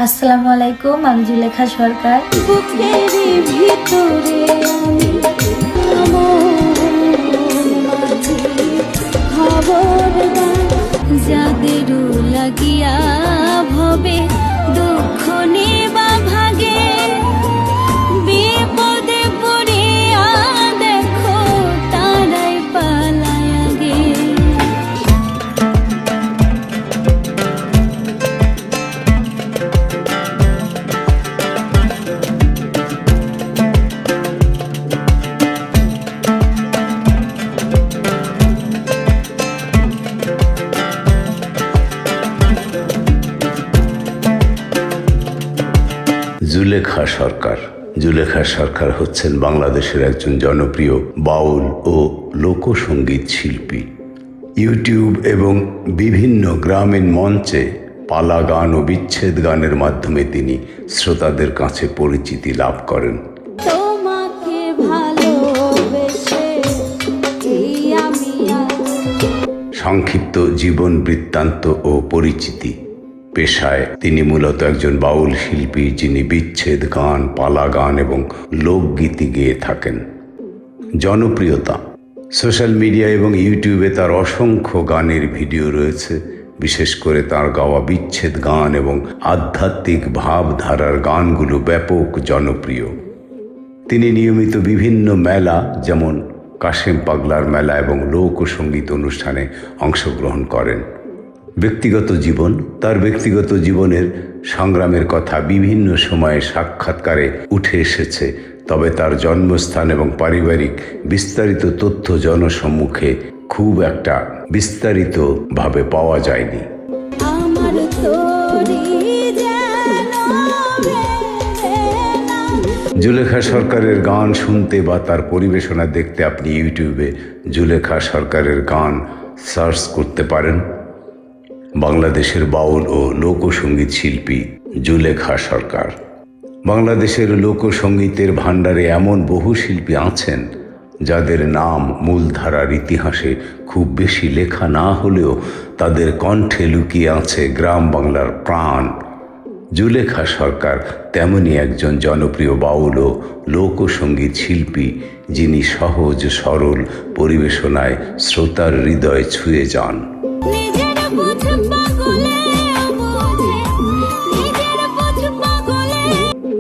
আসসালামু আলাইকুম, আমি জুলেখা সরকার। বুকের ভিতরে যাদের লাগিয়া ভবে দুঃখ নেবা ভাগে বিপদে পড়িয়া দেখো তারাই পালায় গে। জুলেখা সরকার। জুলেখা সরকার হচ্ছেন বাংলাদেশের একজন জনপ্রিয় বাউল ও লোকসঙ্গীত শিল্পী। ইউটিউব এবং বিভিন্ন গ্রামীণ মঞ্চে পালা গান ও বিচ্ছেদ গানের মাধ্যমে তিনি শ্রোতাদের কাছে পরিচিতি লাভ করেন। তোমাকে ভালোবেসে সংক্ষিপ্ত জীবন বৃত্তান্ত ও পরিচিতি। পেশায় তিনি মূলত একজন বাউল শিল্পী, যিনি বিচ্ছেদ গান, পালা গান এবং লোকগীতি গেয়ে থাকেন। জনপ্রিয়তা। সোশ্যাল মিডিয়া এবং ইউটিউবে তার অসংখ্য গানের ভিডিও রয়েছে। বিশেষ করে তার গাওয়া বিচ্ছেদ গান এবং আধ্যাত্মিক ভাবধারার গানগুলো ব্যাপক জনপ্রিয়। তিনি নিয়মিত বিভিন্ন মেলা, যেমন কাশেম পাগলার মেলা এবং লোকসঙ্গীত অনুষ্ঠানে অংশগ্রহণ করেন। ব্যক্তিগত জীবন। তার ব্যক্তিগত জীবনের সংগ্রামের কথা বিভিন্ন সময়ে সাক্ষাৎকারে উঠে এসেছে, তবে তার জন্মস্থান এবং পারিবারিক বিস্তারিত তথ্য জনসম্মুখে খুব একটা বিস্তারিতভাবে পাওয়া যায়নি। আমার জুলেখা সরকারের গান শুনতে বা তার পরিবেশনা দেখতে আপনি ইউটিউবে জুলেখা সরকারের গান সার্চ করতে পারেন। বাংলাদেশের বাউল ও লোকসঙ্গীত শিল্পী জুলেখা সরকার। বাংলাদেশের লোকসঙ্গীতের ভাণ্ডারে এমন বহু শিল্পী আছেন যাদের নাম মূলধারার ইতিহাসে খুব বেশি লেখা না হলেও তাদের কণ্ঠে লুকিয়ে আছে গ্রাম বাংলার প্রাণ। জুলেখা সরকার তেমনি একজন জনপ্রিয় বাউল ও লোকসঙ্গীত শিল্পী, যিনি সহজ সরল পরিবেশনায় শ্রোতার হৃদয় ছুঁয়ে যান।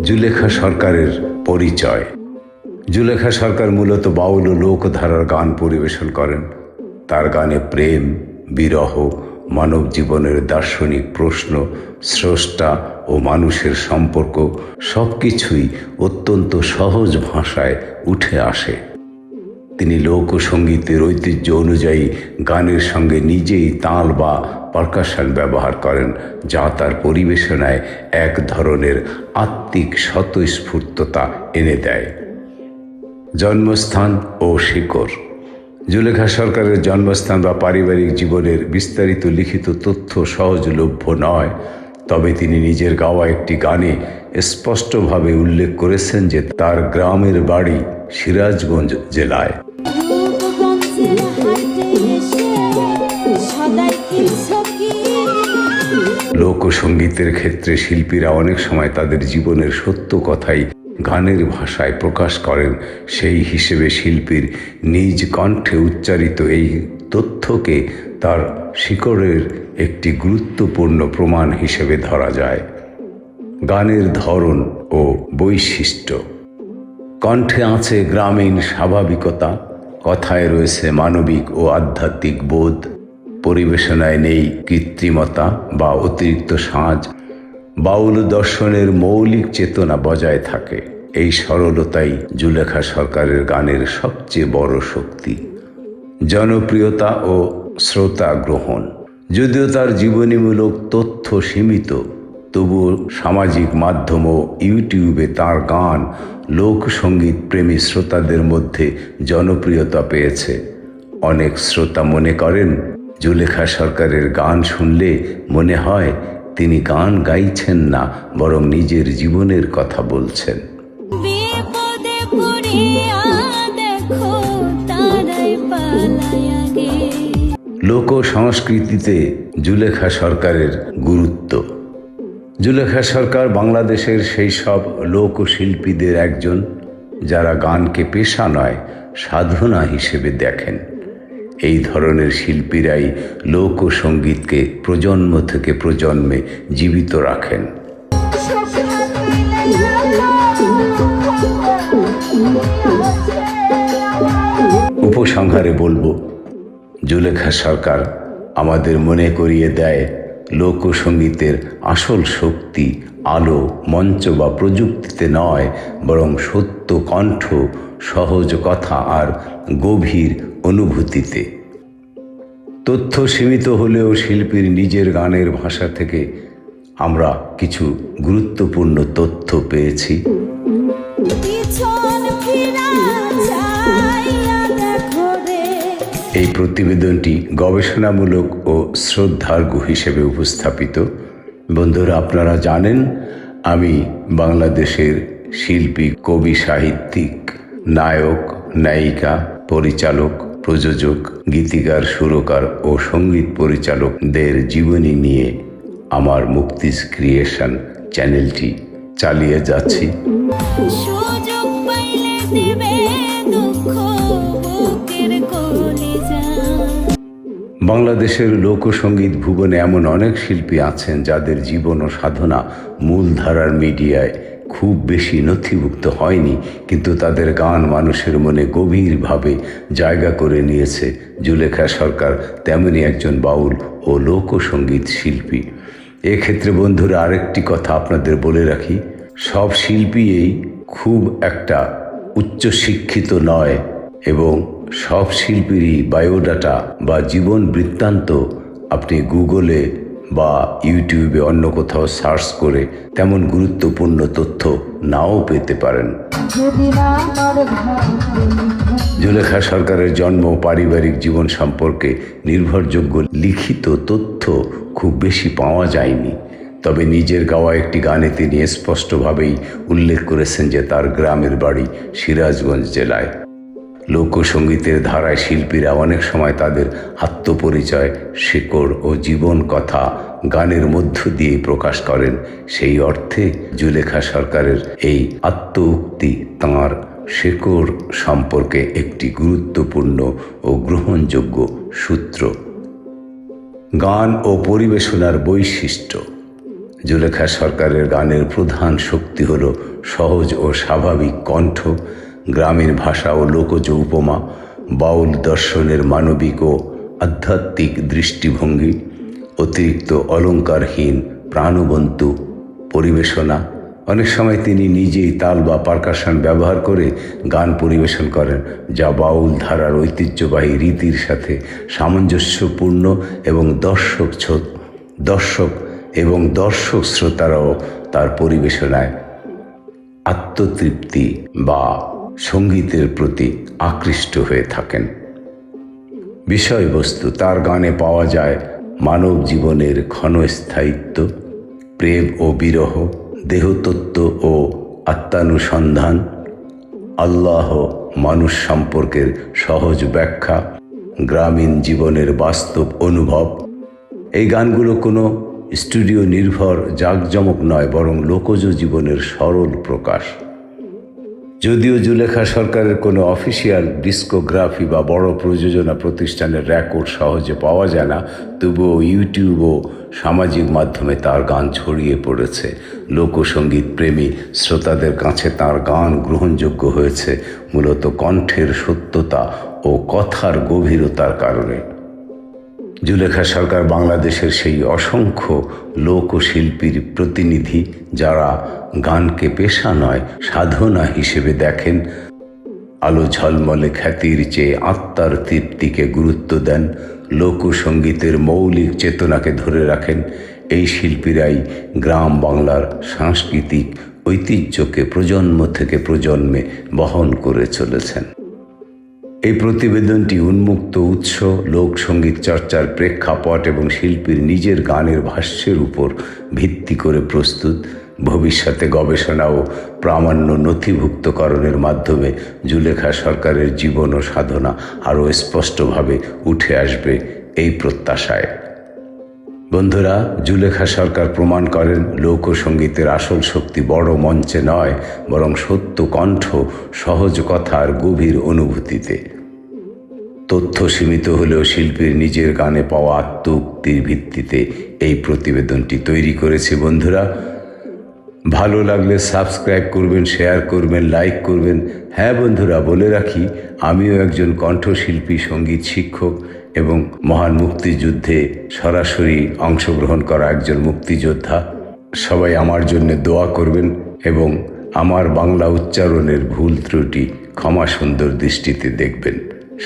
জুলেখা সরকারের পরিচয়। জুলেখা সরকার মূলত বাউল ও লোকধারার গান পরিবেশন করেন। তার গানে প্রেম, বিরহ, মানব জীবনের দার্শনিক প্রশ্ন, স্রষ্টা ও মানুষের সম্পর্ক সবকিছুই অত্যন্ত সহজ ভাষায় উঠে আসে। তিনি লোকসঙ্গীতের ঐতিহ্য অনুযায়ী গানের সঙ্গে নিজেই তাল বা পারকাশন ব্যবহার করেন, যা তার পরিবেশনায় এক ধরনের আত্মিক স্বতঃস্ফূর্ততা এনে দেয়। জন্মস্থান ও শিকড়। জুলেখা সরকারের জন্মস্থান বা পারিবারিক জীবনের বিস্তারিত লিখিত তথ্য সহজলভ্য নয়, তবে তিনি নিজের গাওয়া একটি গানে স্পষ্টভাবে উল্লেখ করেছেন যে তার গ্রামের বাড়ি সিরাজগঞ্জ জেলায়। লোকসঙ্গীতের ক্ষেত্রে শিল্পীরা অনেক সময় তাদের জীবনের সত্য কথাই গানের ভাষায় প্রকাশ করেন। সেই হিসেবে শিল্পীর নিজ কণ্ঠে উচ্চারিত এই তথ্যকে তার শিকড়ের একটি গুরুত্বপূর্ণ প্রমাণ হিসেবে ধরা যায়। গানের ধরন ও বৈশিষ্ট্য। কণ্ঠে আছে গ্রামীণ স্বাভাবিকতা, কথায় রয়েছে মানবিক ও আধ্যাত্মিক বোধ, পরিবেশনায় নেই কৃত্রিমতা বা অতিরিক্ত সাজ। বাউল দর্শনের মৌলিক চেতনা বজায় থাকে। এই সরলতাই জুলেখা সরকারের গানের সবচেয়ে বড় শক্তি। জনপ্রিয়তা ও শ্রোতা গ্রহণ। যদিও তার জীবনীমূলক তথ্য সীমিত, তবুও সামাজিক মাধ্যম ও ইউটিউবে তার গান লোকসঙ্গীত প্রেমী শ্রোতাদের মধ্যে জনপ্রিয়তা পেয়েছে। অনেক শ্রোতা মনে করেন জুলেখা সরকারের গান শুনলে মনে হয় তিনি গান গাইছেন না, বরং নিজের জীবনের কথা বলছেন। লোক সংস্কৃতিতে জুলেখা সরকারের গুরুত্ব। জুলেখা সরকার বাংলাদেশের সেই সব লোকশিল্পীদের একজন যারা গানকে পেশা নয় সাধনা হিসেবে দেখেন। এই ধরনের শিল্পীরাই লোকসঙ্গীতকে প্রজন্ম থেকে প্রজন্মে জীবিত রাখেন। উপসংহারে বলবো, জুলেখা সরকার আমাদের মনে করিয়ে দেয় লোকসঙ্গীতের আসল শক্তি আলো, মঞ্চ বা প্রযুক্তিতে নয়, বরং সত্য কণ্ঠ, সহজ কথা আর গভীর অনুভূতিতে। তথ্য সীমিত হলেও শিল্পীর নিজের গানের ভাষা থেকে আমরা কিছু গুরুত্বপূর্ণ তথ্য পেয়েছি। এই প্রতিবেদনটি গবেষণামূলক ও শ্রদ্ধার্ঘ্য হিসেবে উপস্থাপিত। বন্ধুরা, আপনারা জানেন আমি বাংলাদেশের শিল্পী, কবি, সাহিত্যিক, নায়ক, নায়িকা, পরিচালক, প্রযোজক, গীতিকার, সুরকার ও সঙ্গীত পরিচালকদের জীবনী নিয়ে আমার মুক্তিজ ক্রিয়েশন চ্যানেলটি চালিয়ে যাচ্ছি। বাংলাদেশের লোকসঙ্গীত ভুবনে এমন অনেক শিল্পী আছেন যাদের জীবন ও সাধনা মূলধারার মিডিয়ায় খুব বেশি নথিভুক্ত হয়নি, কিন্তু তাদের গান মানুষের মনে গভীরভাবে জায়গা করে নিয়েছে। জুলেখা সরকার তেমনই একজন বাউল ও লোকসঙ্গীত শিল্পী। এক্ষেত্রে বন্ধুরা আরেকটি কথা আপনাদের বলে রাখি, সব শিল্পীই খুব একটা উচ্চশিক্ষিত নয় এবং সব শিল্পীরই বায়োডাটা বা জীবন বৃত্তান্ত আপনি গুগলে বা ইউটিউবে অন্য কোথাও সার্চ করে তেমন গুরুত্বপূর্ণ তথ্য নাও পেতে পারেন। জুলেখা সরকারের জন্ম, পারিবারিক জীবন সম্পর্কে নির্ভরযোগ্য লিখিত তথ্য খুব বেশি পাওয়া যায়নি। তবে নিজের গাওয়া একটি গানে তিনি স্পষ্টভাবেই উল্লেখ করেছেন যে তার গ্রামের বাড়ি সিরাজগঞ্জ জেলায়। লোকসঙ্গীতের ধারায় শিল্পীরা অনেক সময় তাদের আত্মপরিচয়, শিকড় ও জীবন কথা গানের মধ্য দিয়ে প্রকাশ করেন। সেই অর্থে জুলেখা সরকারের এই আত্মউক্তি তাঁর শিকড় সম্পর্কে একটি গুরুত্বপূর্ণ ও গ্রহণযোগ্য সূত্র। গান ও পরিবেশনার বৈশিষ্ট্য। জুলেখা সরকারের গানের প্রধান শক্তি হল সহজ ও স্বাভাবিক কণ্ঠ, গ্রামীণ ভাষা ও লোকজ উপমা, বাউল দর্শনের মানবিক ও আধ্যাত্মিক দৃষ্টিভঙ্গি, অতিরিক্ত অলঙ্কারহীন প্রাণবন্ত পরিবেশনা। অনেক সময় তিনি নিজেই তাল বা পারকাশন ব্যবহার করে গান পরিবেশন করেন, যা বাউল ধারার ঐতিহ্যবাহী রীতির সাথে সামঞ্জস্যপূর্ণ এবং দর্শক শ্রোতারাও তার পরিবেশনায় আত্মতৃপ্তি বা সঙ্গীতের প্রতি আকৃষ্ট হয়ে থাকেন। বিষয়বস্তু। তার গানে পাওয়া যায় মানব জীবনের ক্ষণস্থায়িত্ব, প্রেম ও বিরহ, দেহতত্ত্ব ও আত্মানুসন্ধান, আল্লাহ মানুষ সম্পর্কের সহজ ব্যাখ্যা, গ্রামীণ জীবনের বাস্তব অনুভব। এই গানগুলো কোনো স্টুডিও নির্ভর জাঁকজমক নয়, বরং লোকজ জীবনের সরল প্রকাশ। যদিও জুলেখা সরকারের কোনো অফিসিয়াল ডিস্কোগ্রাফি বা বড় প্রযোজনা প্রতিষ্ঠানের রেকর্ড সহজে পাওয়া যায় না, তবুও ইউটিউব ও সামাজিক মাধ্যমে তার গান ছড়িয়ে পড়েছে। লোকসঙ্গীত প্রেমী শ্রোতাদের কাছে তার গান গ্রহণযোগ্য হয়েছে মূলত কণ্ঠের সত্যতা ও কথার গভীরতার কারণে। জুলেখা সরকার বাংলাদেশের সেই অসংখ্য লোকশিল্পীর প্রতিনিধি যারা গানকে পেশা নয় সাধনা হিসেবে দেখেন, আলো ঝলমলে খ্যাতির চেয়ে আত্মার তৃপ্তিকে গুরুত্ব দেন, লোকসঙ্গীতের মৌলিক চেতনাকে ধরে রাখেন। এই শিল্পীরাই গ্রাম বাংলার সাংস্কৃতিক ঐতিহ্যকে প্রজন্ম থেকে প্রজন্মে বহন করে চলেছেন। এই প্রতিবেদনটি উন্মুক্ত উৎস, লোকসঙ্গীত চর্চার প্রেক্ষাপট এবং শিল্পীর নিজের গানের ভাষ্যের উপর ভিত্তি করে প্রস্তুত। ভবিষ্যতে গবেষণা ও প্রামাণ্য নথিভুক্তকরণের মাধ্যমে জুলেখা সরকারের জীবন ও সাধনা আরও স্পষ্টভাবে উঠে আসবে এই প্রত্যাশায়। বন্ধুরা, জুলেখা সরকার প্রমাণ করেন লোকসঙ্গীতের আসল শক্তি বড় মঞ্চে নয়, বরং সত্য কণ্ঠ, সহজ কথা আর গভীর অনুভূতিতে। তথ্য সীমিত হলেও শিল্পীর নিজের গানে পাওয়া আত্মউক্তির ভিত্তিতে এই প্রতিবেদনটি তৈরি করেছে। বন্ধুরা, ভালো লাগলে সাবস্ক্রাইব করবেন, শেয়ার করবেন, লাইক করবেন। হ্যাঁ বন্ধুরা, বলে রাখি, আমিও একজন কণ্ঠশিল্পী, সঙ্গীত শিক্ষক এবং মহান মুক্তিযুদ্ধে সরাসরি অংশগ্রহণ করা একজন মুক্তিযোদ্ধা। সবাই আমার জন্য দোয়া করবেন এবং আমার বাংলা উচ্চারণের ভুল ত্রুটি ক্ষমা সুন্দর দৃষ্টিতে দেখবেন।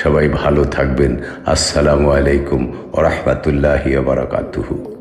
সবাই ভালো থাকবেন। আসসালামু আলাইকুম ওয়া রাহমাতুল্লাহি ওয়া বারাকাতুহু।